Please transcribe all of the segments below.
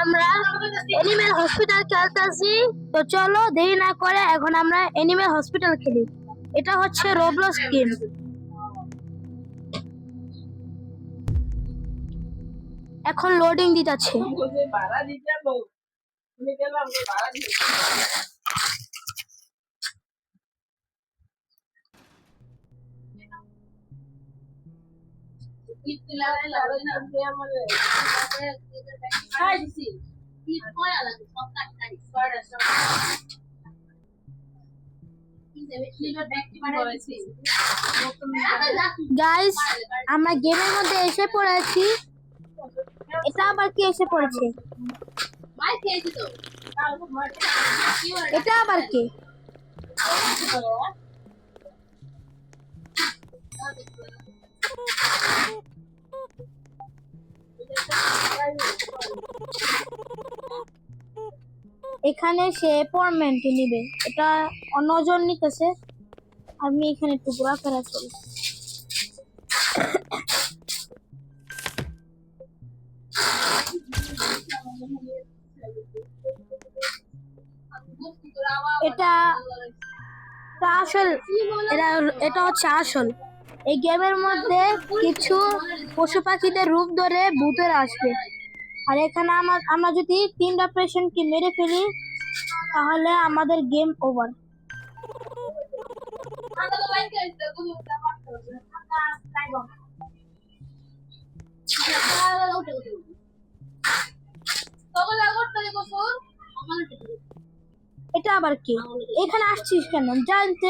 আমরা animal hospital খেলতেছি। তো চলো দেরি না করে এখন আমরা অ্যানিমেল হসপিটাল খেলি। এটা হচ্ছে রোবলক্স গেম। এখন লোডিং দিতেছে। গাইস, আমরা গেমের মধ্যে এসে পড়েছি। এটা আবার কি এসে পড়েছে? এটা আবার কি? এখানে সে অ্যাপয়েন্টমেন্ট নিবে। এটা অন্যজন নিতেছে। আমি এখানে একটু ঘোরাফেরা করি। এটা আসল, এটা হচ্ছে আসল। এই গেমের মধ্যে কিছু পশু পাখিদের রূপ ধরে ভূতের আসবে। আর এখানে আমরা যদি 3টা পেশেন্টকে মেরে ফেলি তাহলে আমাদের গেম ওভার। এটা আবার কি? এখানে আসছিস কেন? জানতে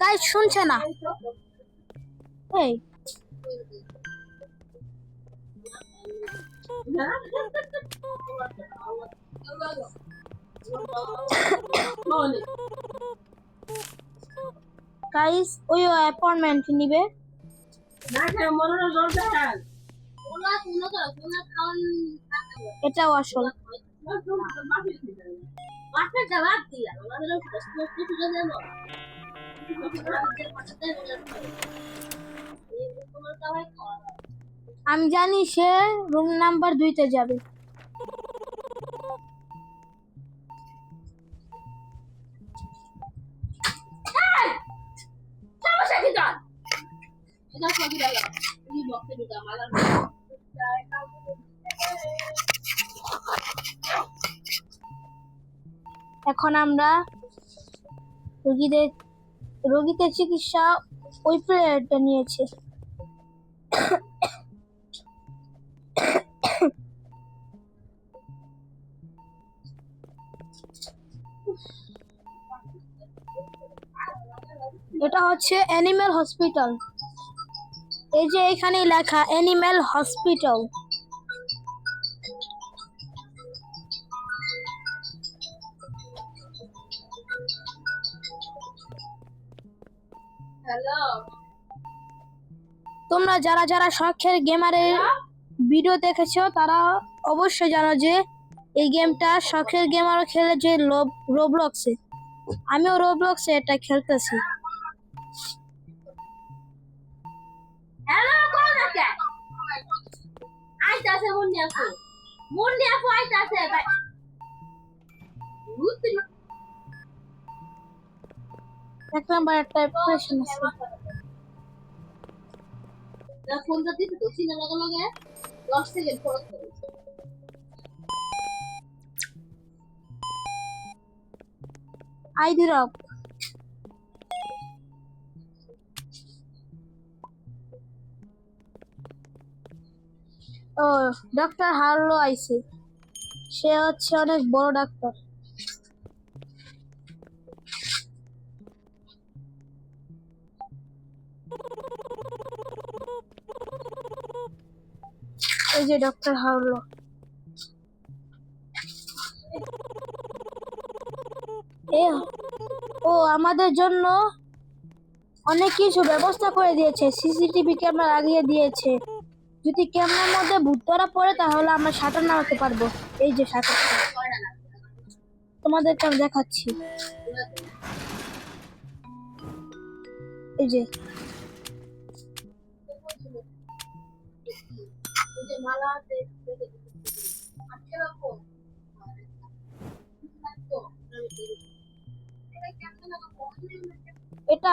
গাইস শুনছে না। এই গাইস ওই অ্যাপয়েন্টমেন্ট নিবে। এটাও আসল। আমি জানি সে রুম নাম্বার 2-তে যাবে। এখন আমরা রোগীদের চিকিৎসা ওই প্লেয়ারটা নিয়েছে। এটা হচ্ছে অ্যানিমেল হসপিটাল। এই যে এখানে লেখা অ্যানিমেল হসপিটাল। হ্যালো, তোমরা যারা যারা শখের গেমারের ভিডিও দেখেছো তারা অবশ্যই জানো যে এই গেমটা শখের গেমারও খেলে, যে রোবলক্সে। আমিও রোবলক্সে এটা খেলতেছি। হ্যালো, কোন আছে? আইতাছে মুন্নি আপু আইতাছে। এক নাম্বার একটা অপারেশন আছে। না ফোনটা দিতে তো সিনা লগে 10 সেকেন্ড পর করে। আইডি রক। ও ডক্টর হার্লো আইছে। সে হচ্ছে অনেক বড় ডাক্তার। এই যে ডক্টর হার্লো। ও আমাদের জন্য অনেক কিছু ব্যবস্থা করে দিয়েছে। সিসিটিভি ক্যামেরা লাগিয়ে দিয়েছে। যদি ক্যামেরার মধ্যে ভূত ধরা পড়ে তাহলে আমরা শাটার নামাতে পারবো। এই যে শাটার তোমাদেরকে আমি দেখাচ্ছি। এই যে মালা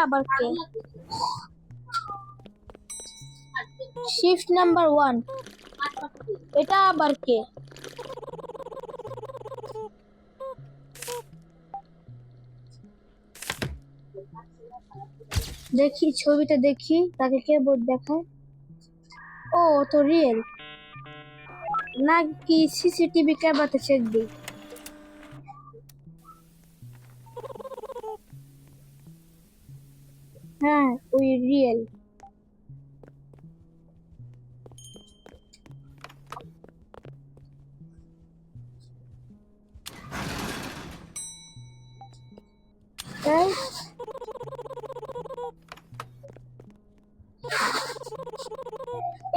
আবার কে? শিফট নাম্বার 1, এটা আবার কে? দেখি ছবিটা, দেখি তাকে কে বোধ দেখায়। ও তো রিয়েল নাকি? সিসিটিভি ক্যামেরাতে চেক দিই। হ্যাঁ, ওই রিয়েল।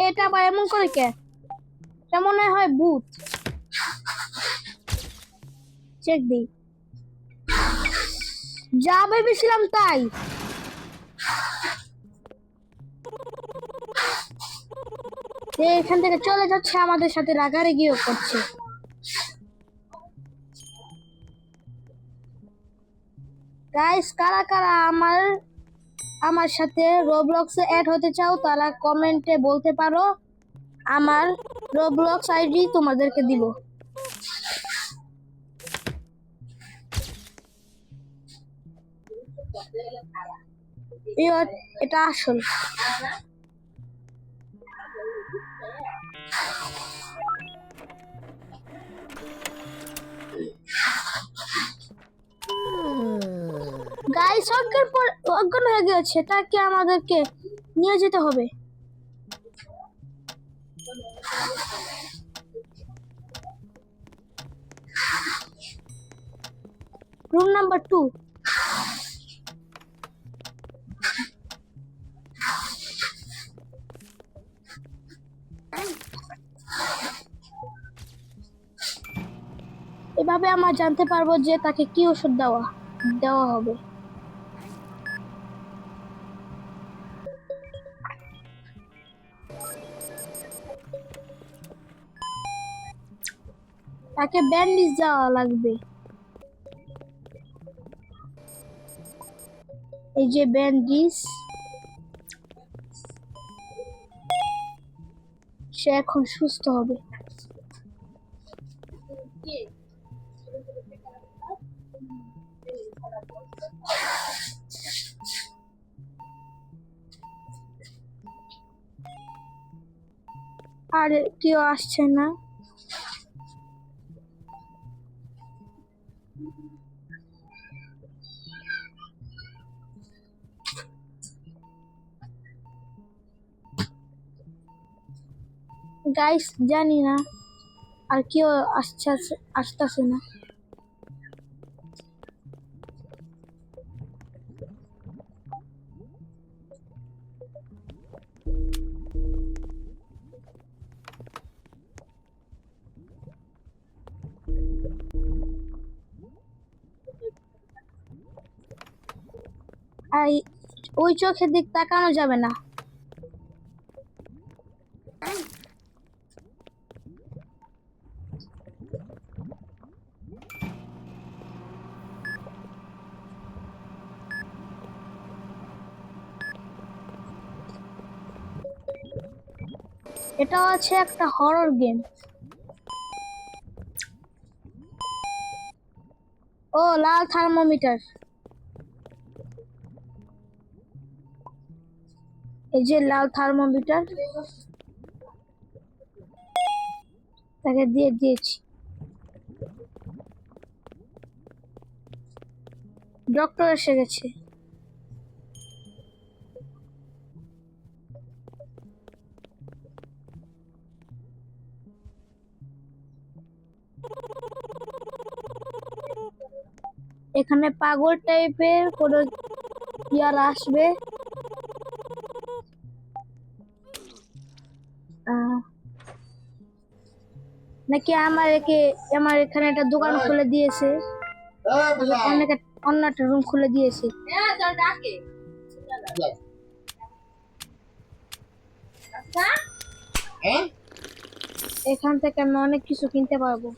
এটা আবার এমন করে কে? এটা মনে হয় ভূত। চেক দিই। যা ভেবেছিলাম তাই। এখান থেকে চলে যাচ্ছে, আমাদের সাথে রাগারাগিও করছে। গাইস, কারা কারা আমার সাথে রোবলক্সে অ্যাড হতে চাও তারা কমেন্টে বলতে পারো, আমার রোবলক্স আইডি তোমাদেরকে দিব। এটা আসল। গাইস, অজ্ঞান হয়ে গেছে, তাকে আমাদেরকে নিয়ে যেতে হবে। Room number 2। এভাবে আমরা জানতে পারবো যে তাকে কি ওষুধ দেওয়া হবে। তাকে ব্যান্ডেজ দেওয়া লাগবে। এই যে ব্যান্ডেজ, সে এখন সুস্থ হবে। আর কেউ আসছে না। গাইস, জানি না আর কেউ আসতেছে না। আর ওই চোখের দিক তাকানো যাবে না। এটা আছে একটা হরর গেম। ও, লাল থার্মোমিটার। এই যে লাল থার্মোমিটার, তাকে দিয়েছি। ডক্টর এসে গেছে। এখানে পাগল টাইপের কোনো ইয়ার আসবে। নাকি আমার এখানে একটা দোকান খুলে দিয়েছে, অন্য একটা রুম খুলে দিয়েছে। এখান থেকে আমি অনেক কিছু কিনতে পারবো।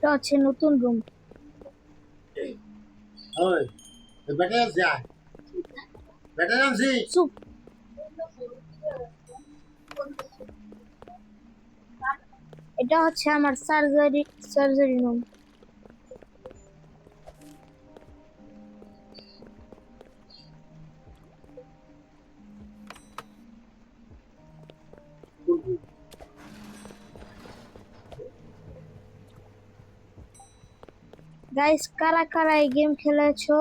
এটা হচ্ছে নতুন রুম। ওই বেটা যা বেটা নামছি চুপ। এটা হচ্ছে আমার সার্জারি রুম। গাইস, কারা কারা এই গেম খেলেছো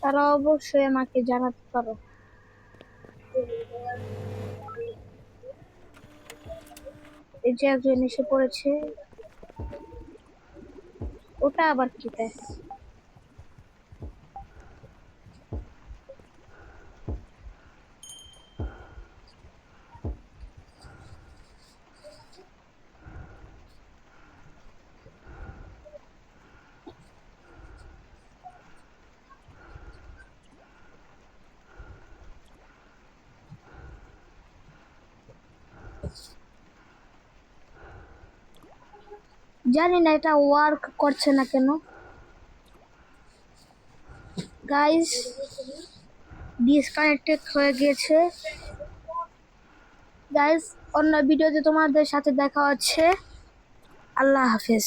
তারা অবশ্যই আমাকে জানাতে পারো। এই যে একজন এসে পড়েছে, ওটা আবার কি দেয়? জানি না এটা ওয়ার্ক করছে না কেন। গাইস, ডিসকানেক্টেড হয়ে গিয়েছে। গাইস, অন্য ভিডিওতে তোমাদের সাথে দেখা হচ্ছে। আল্লাহ হাফেজ।